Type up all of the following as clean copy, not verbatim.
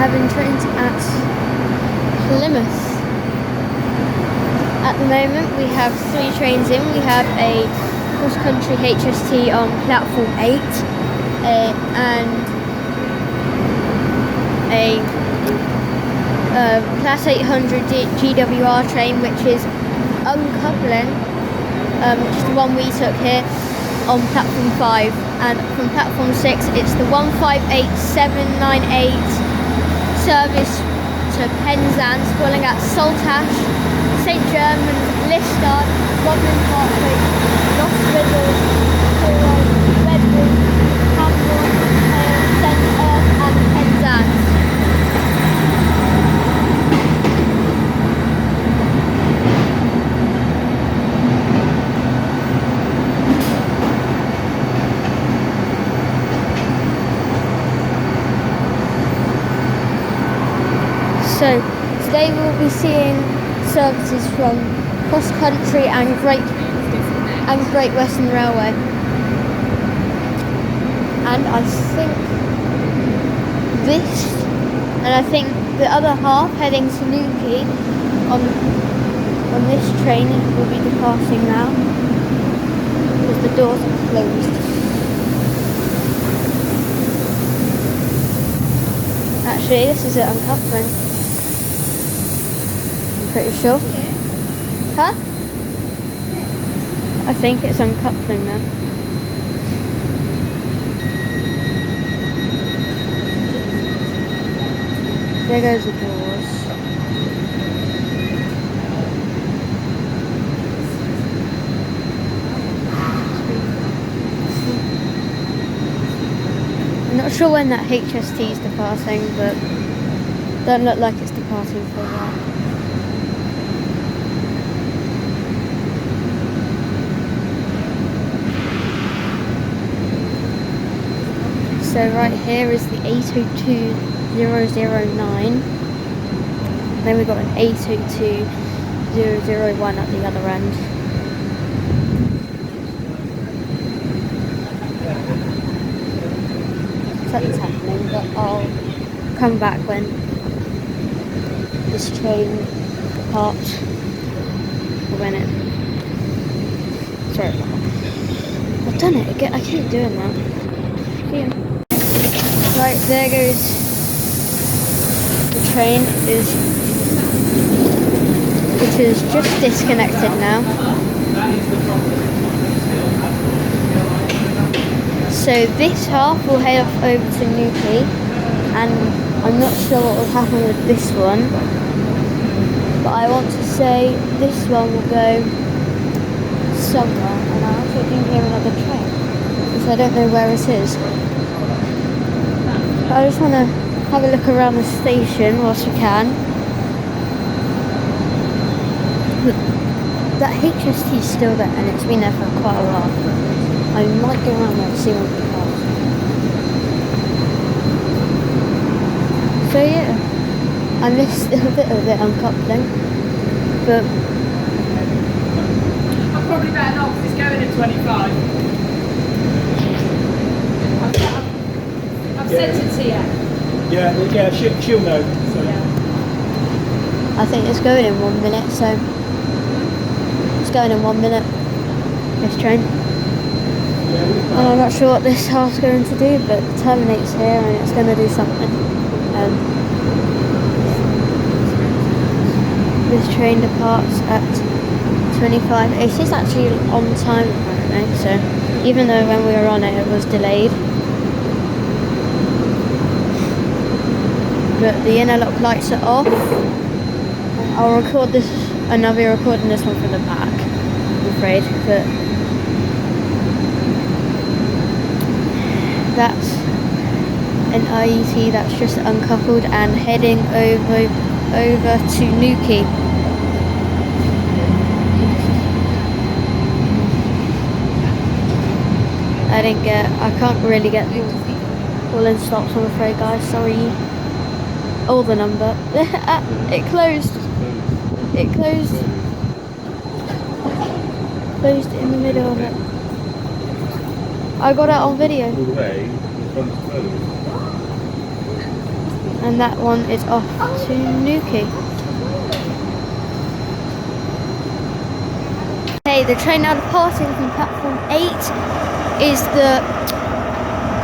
having trains at Plymouth. At the moment we have 3 trains in. We have a cross-country HST on platform 8 and a Class 800 GWR train, which is uncoupling, which is the one we took here on platform 5, and from platform 6 it's the 158798 service to Penzance, calling at Saltash, St Germans, Listard, Rodman Parkway, Lost Riddle, Redwood, Camborne, St Earth and Penzance. So today we'll be seeing services from Cross Country and Great Western Railway, and I think the other half heading to Newquay on this train will be departing now because the doors are closed. Actually, this is an uncoupling. Pretty sure. Huh? I think it's uncoupling now. There goes the doors. I'm not sure when that HST is departing, but doesn't look like it's departing for a while. So right here is the 802009. Then we've got an 802001 at the other end. Something's happening, but I'll come back when this train departs. Or when it... Sorry. I've done it again. I keep doing that. See ya. Right, there goes the train, which is just disconnected now. So this half will head off over to Newquay, and I'm not sure what will happen with this one, but I want to say this one will go somewhere, and I also do hear another train, because I don't know where it is. I just want to have a look around the station whilst we can. That HST is still there, and it's been there for quite a while. I might go around there and see what it has. So yeah, I missed a bit of it uncoupling, but I'm probably better not because it's going at 25. I've sent it to you. Yeah, she'll know. So. Yeah. I think it's going in 1 minute, so it's going in 1 minute, this train. And I'm not sure what this half's going to do, but it terminates here and it's going to do something. This train departs at 25. It is actually on time apparently, so even though when we were on it, it was delayed. But the interlock lights are off. I'll record this, and I'll be recording this one from the back, I'm afraid, but that's an IET that's just uncoupled and heading over to Newquay. I can't really get all in stops, I'm afraid, guys, sorry. Oh, the number. It closed. It closed. Closed in the middle of it. I got it on video. All the way, the front's closed. And that one is off to Newquay. Okay, the train now departing from platform 8 is the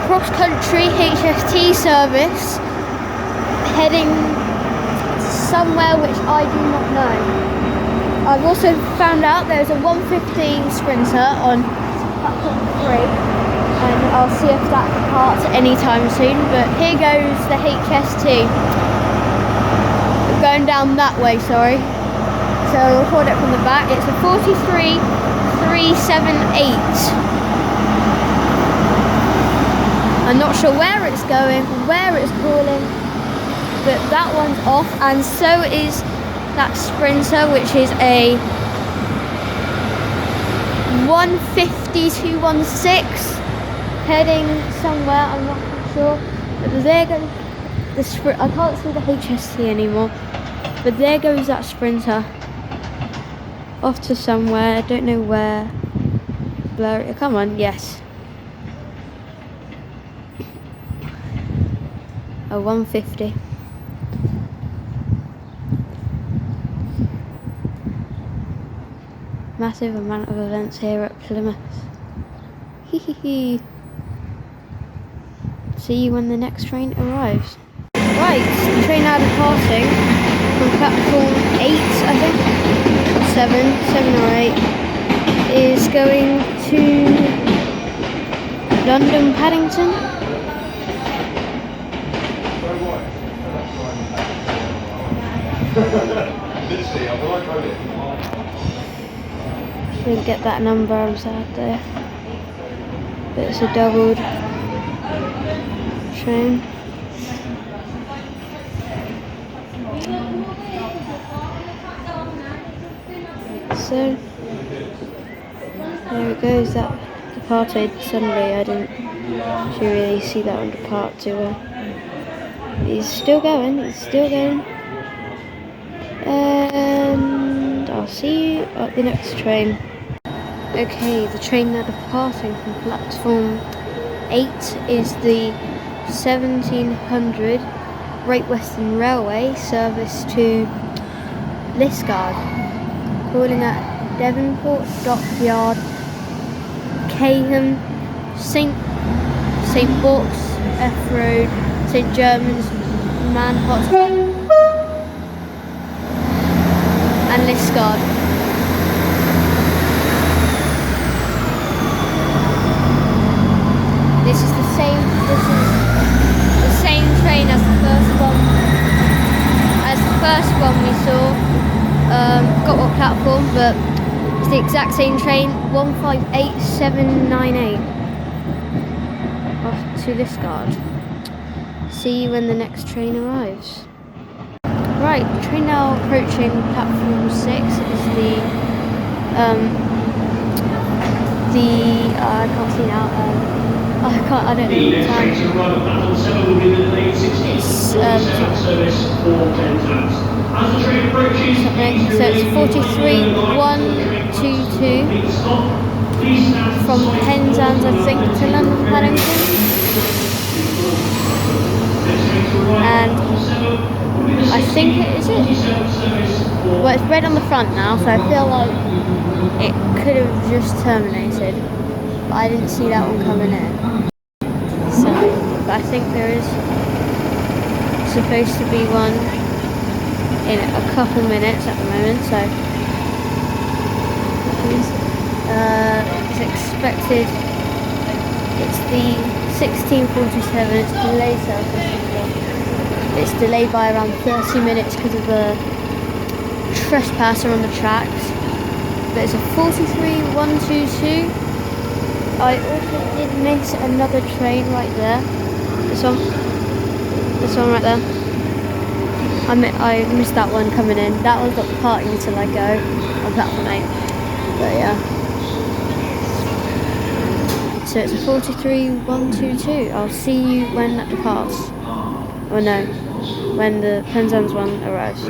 cross-country HST service heading somewhere which I do not know. I've also found out there's a 115 Sprinter on platform 3, and I'll see if that departs anytime soon. But here goes the HST. Going down that way, sorry. So I'll record it from the back. It's a 43378. I'm not sure where it's going, where it's calling, but that one's off, and so is that Sprinter, which is a 150-216, heading somewhere, I'm not sure. But there goes the Sprinter. I can't see the HST anymore, but there goes that Sprinter. Off to somewhere, I don't know where. Blur it, come on, yes. A 150. Massive amount of events here at Plymouth. Hee hee hee. See you when the next train arrives. Right, the train now departing from platform 8, I think. 7 or 8. Is going to London Paddington. Didn't get that number, I'm sad there. But it's a doubled train. So there it goes, that departed Sunday. I didn't actually really see that one depart too well. He's still going, and I'll see you at the next train. Okay, the train now departing from platform 8 is the 1700 Great Western Railway service to Liskeard, calling at Devonport Dockyard, Caham, St Box, F Road, St Germans, Manhot, and Liskeard. This is the same train as the first one we saw. Got what platform, but it's the exact same train, 158798. Off to Liskeard. See you when the next train arrives. Right, the train now approaching platform 6 is I can't see now. I don't know the time. So it's 43122 from Penzance, I think, to London Paddington. And I think is it? Well, it's red on the front now, so I feel like it could have just terminated. But I didn't see that one coming in. So, but I think there is supposed to be one in a couple minutes at the moment, so it's expected. It's the 1647. It's delayed service. It's delayed by around 30 minutes because of the trespasser on the tracks. But it's a 43122. I also did miss another train right there. This one right there. I missed that one coming in. That one's not departing until I go on platform 8. But yeah. So it's a 43122. I'll see you when that departs. Or no, when the Penzance one arrives.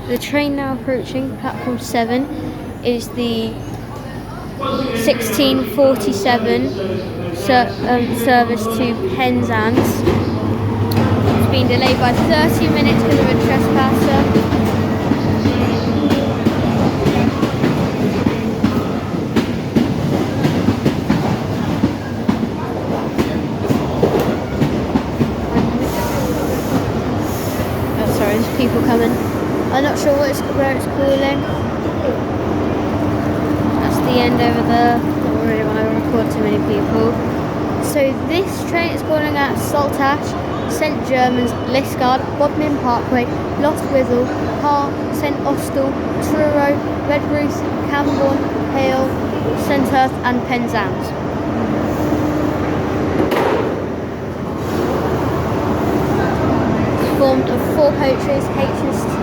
The train now approaching platform 7 is the 1647 service to Penzance train delayed by 30 minutes because of a trespasser. Oh, sorry, there's people coming. I'm not sure where it's calling. That's the end over there. Don't really want to record too many people. So this train is calling at Saltash, St Germans, Liskeard, Bodmin Parkway, Lost Withel, Har, St Austell, Truro, Redruth, Camborne, Hale, St Earth and Penzance. It's formed of 4 coaches, HST,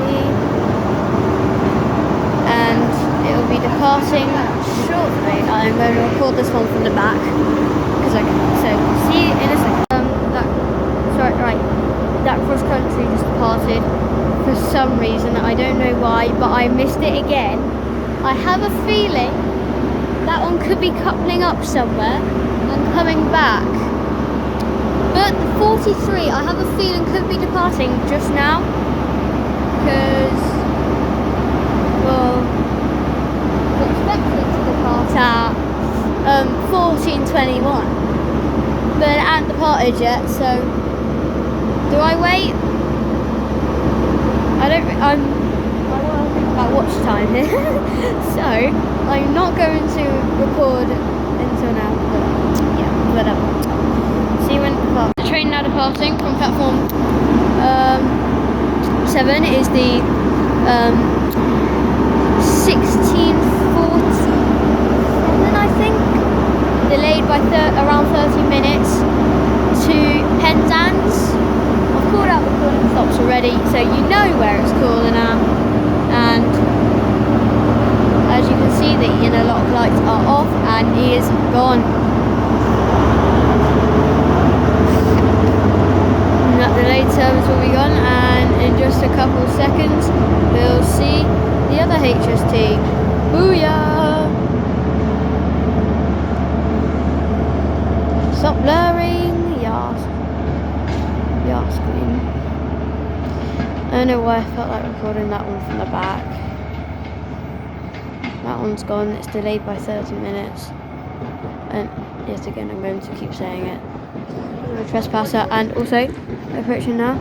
and it will be departing shortly. I'm going to record this one from the back because I can see you in a second. That cross country just departed for some reason. I don't know why, but I missed it again. I have a feeling that one could be coupling up somewhere and coming back. But the 43, I have a feeling could be departing just now because, well, we're expected to depart at 14:21, but it hasn't departed yet. So, do I wait? I want to think about watch time here, so I'm not going to record until now. But yeah, whatever. See you when it departs. The train now departing from platform 7 is the 16:40, I think. Delayed by around 30 minutes to Penzance. I've called out the calling stops already, so you know where it's calling at. And as you can see, the inner lock lights are off and he is gone. And that delayed service will be gone, and in just a couple of seconds we'll see the other HST. Booyah! Stop blurring, yes. Screen. I don't know why I felt like recording that one from the back. That one's gone, it's delayed by 30 minutes. And yes, again, I'm going to keep saying it. I'm a trespasser, and also, approaching now.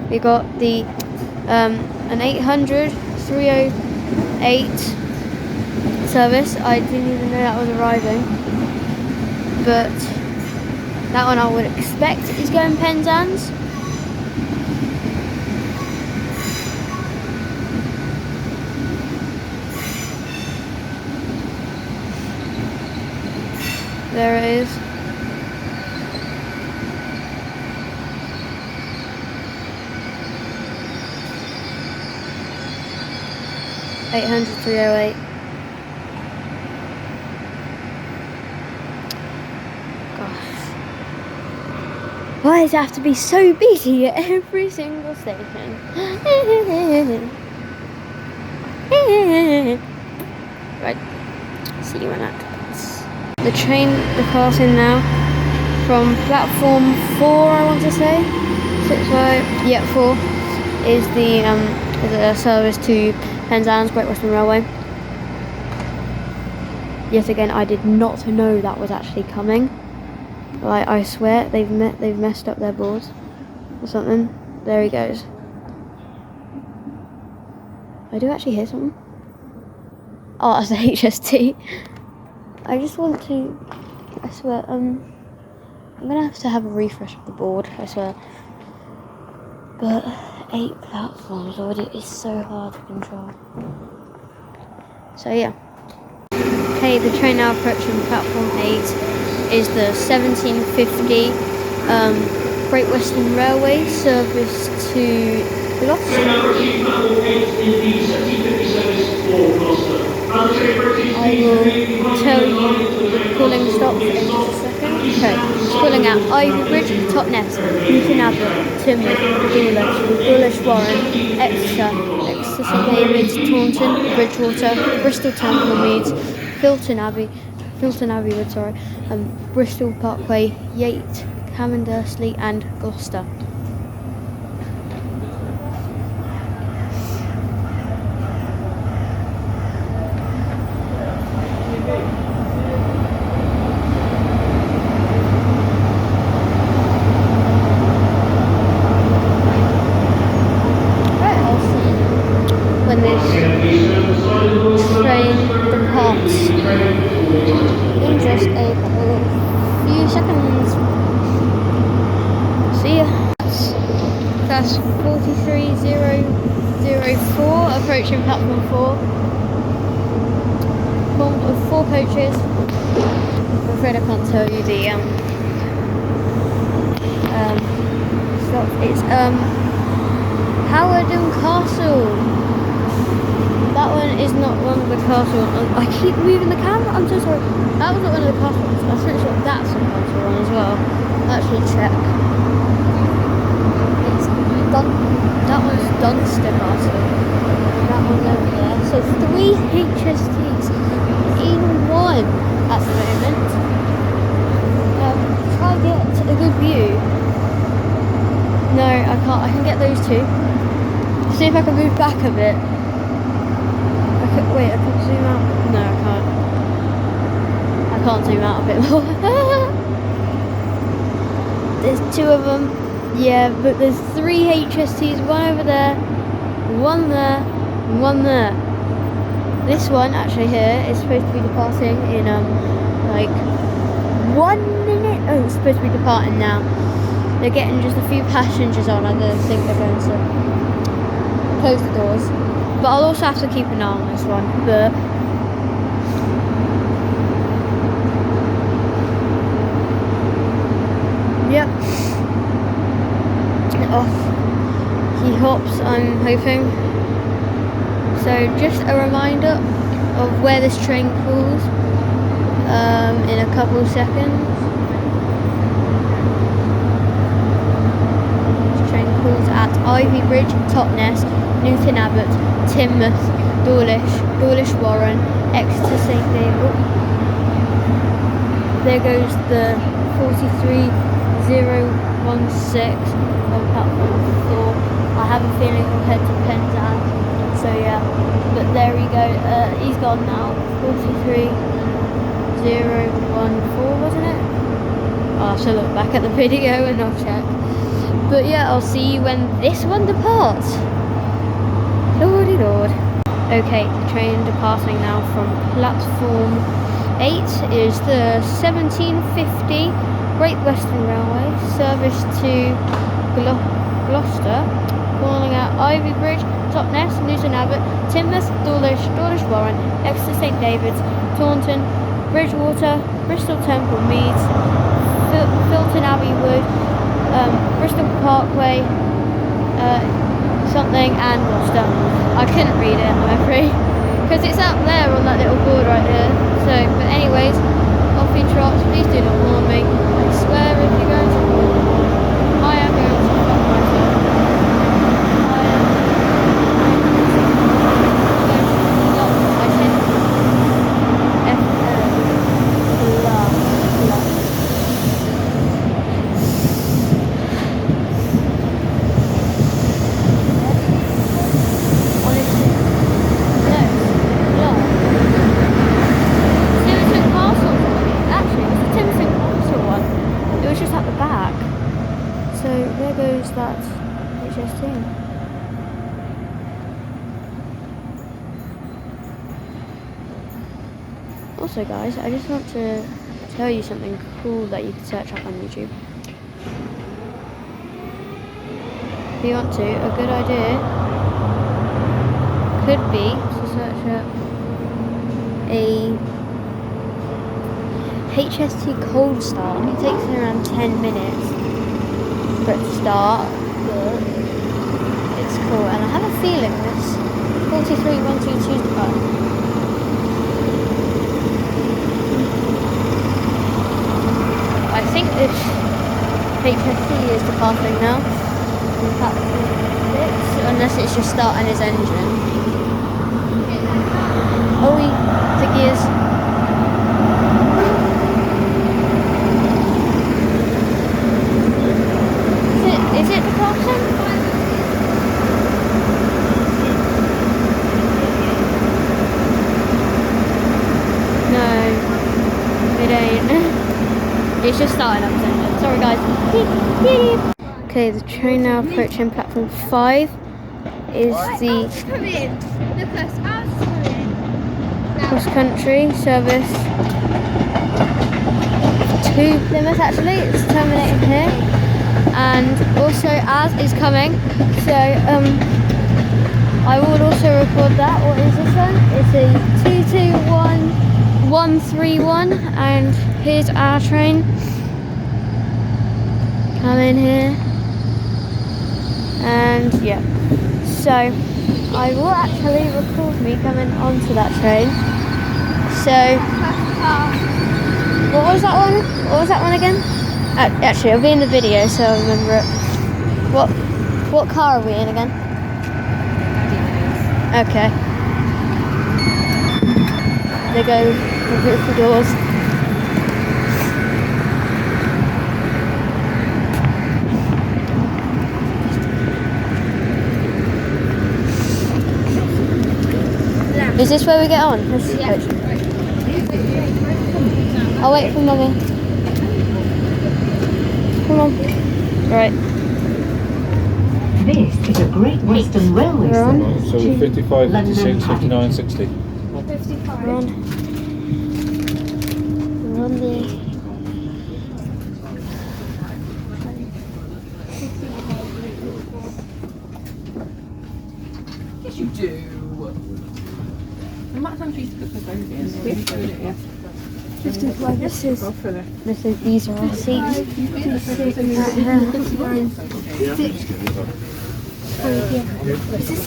We got the, an 800 308 service. I didn't even know that was arriving. But that one I would expect is going Penzance. There it is. (800 308). Why does it have to be so busy at every single station? Right, see you when that happens. The train departing now from platform 4, I want to say. 4 is the service to Penzance, Great Western Railway. Yet again, I did not know that was actually coming. Like, I swear they've messed up their boards or something. There he goes. I do actually hear something. Oh, that's the HST. I just want to, I swear, I'm gonna have a refresh of the board, I swear. But 8 platforms already is so hard to control. So yeah. Okay, the train now approaching platform 8 is the 1750 Great Western Railway service to Gloucester. I will tell you calling stops in just a second. Okay, it's calling out Ivy Bridge, Totnes, Newton Abbot, Timoth, Dulwich Warren, Exeter St David's, Taunton, Bridgewater, Bristol Temple Meads, Filton Abbey Wood, Bristol Parkway, Yate, Cavan, Dursley and Gloucester. Right, I'll see when this train departs in just a few seconds. See ya. That's 43004 approaching platform 4. Formed of 4 coaches. I'm afraid I can't tell you the stop. It's Howard and Castle. That one is not one of the castle. I keep moving the camera. I'm so sorry. That was not one of the castle ones. I'm pretty sure that's a castle one as well. Actually check. It's that one's Dunster Castle. That one's over there. So 3 HSTs in one at the moment. Try to get a good view. No, I can't. I can get those 2. See if I can move back a bit. Wait, I can zoom out. No, I can't. I can't zoom out a bit more. There's 2 of them. Yeah, but there's 3 HSTs. One over there, one there, and one there. This one actually here is supposed to be departing in like 1 minute. Oh, it's supposed to be departing now. They're getting just a few passengers on. I don't think they're going to close the doors. But I'll also have to keep an eye on this one. But yep, off he hops. I'm hoping. So just a reminder of where this train pulls in a couple seconds. This train pulls at Ivy Bridge, Totnes, Newton Abbot, Teignmouth, Dawlish Warren, Exeter St David. There goes the 43016 on platform 4. I have a feeling he'll head to Penzance. So yeah, but there we go. He's gone now. 43014, wasn't it? I'll have to look back at the video and I'll check. But yeah, I'll see you when this one departs. Lordy Lord. Okay, the train departing now from platform 8 is the 1750 Great Western Railway, service to Gloucester, calling at Ivy Bridge, Totnes, Newton Abbot, Teignmouth, Dawlish Warren, Exeter St David's, Taunton, Bridgewater, Bristol Temple Meads, Filton Abbey Wood, Bristol Parkway, something, and Gloucester. I couldn't read it, I'm afraid, because it's up there on that little board right there. So, but anyways, off he trots. Please do not warn me. I swear if you're going to warn me, I am going to fuck myself. I am going to stop my sentence. That HST. Also guys, I just want to tell you something cool that you can search up on YouTube. If you want to, a good idea could be to search up a HST cold start. It takes around 10 minutes for it to start, but it's cool, and I have a feeling this 43122 is departing. I think this HST is departing now, in fact, unless it's just starting his engine. Oh, the gears. It's just started up. Sorry guys. Beep, beep. Okay, the train now approaching platform 5 is the cross country service to Plymouth. Actually, it's terminating here, and also as is coming. So I will also record that. What is this one? It's a 221131, and here's our train. Come in here, and yeah. So I will actually record me coming onto that train. So what was that one? What was that one again? Actually, it'll be in the video, so I'll remember it. What car are we in again? Okay. They go through the doors. Is this where we get on? Yeah. I'll wait for Mummy. Come on. Right. This is a Great Western Railway service. So 55, 56, 59, 60. We're on the... Yes, you do. The amount of times we used to put the phone in, we have to put it here. This is these are our seats. Is this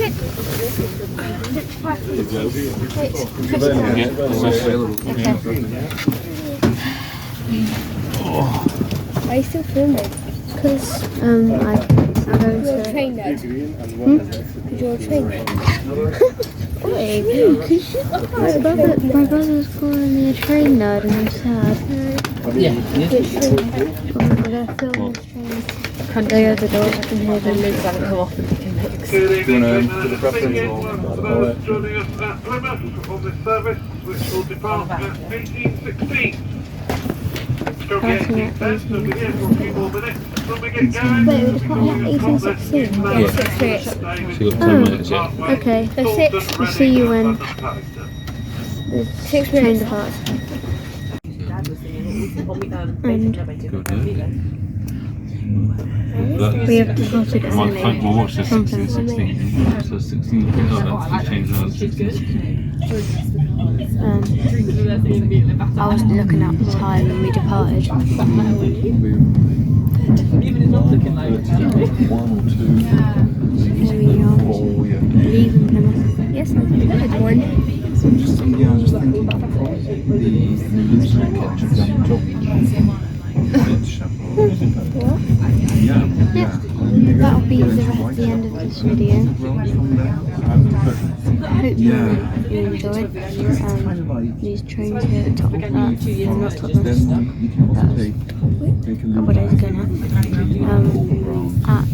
it? Are you still filming? Because I'm going to train nerd. You're a train nerd. My brother's calling me a train nerd and I'm sad. Yeah. We're going to film this train. Can't go over the door, I can hear them. Luke's having come off and picking mix. Good evening, ladies and gentlemen. Those joining us at Plymouth on this service, which will depart at 18:16. Stroke 18:10, so we'll be here for a few more minutes. When we get going, Wait, we're departing at 18:16? Yeah. 6:38. So you've got 10 minutes, yeah. Okay, so 6, we'll see you when the 6 train departs. We have departed early. We'll watch the 16, 16. So 16, that's changed on 16. I was looking at the time when we departed. Even it's not looking like it. Here we are, leaving Plymouth. Yes, good one. Yeah, I was just thinking about the Yeah, that'll be the end of this video. I hope you enjoyed these trains here at Tottenham, not Tottenham, couple days ago now, at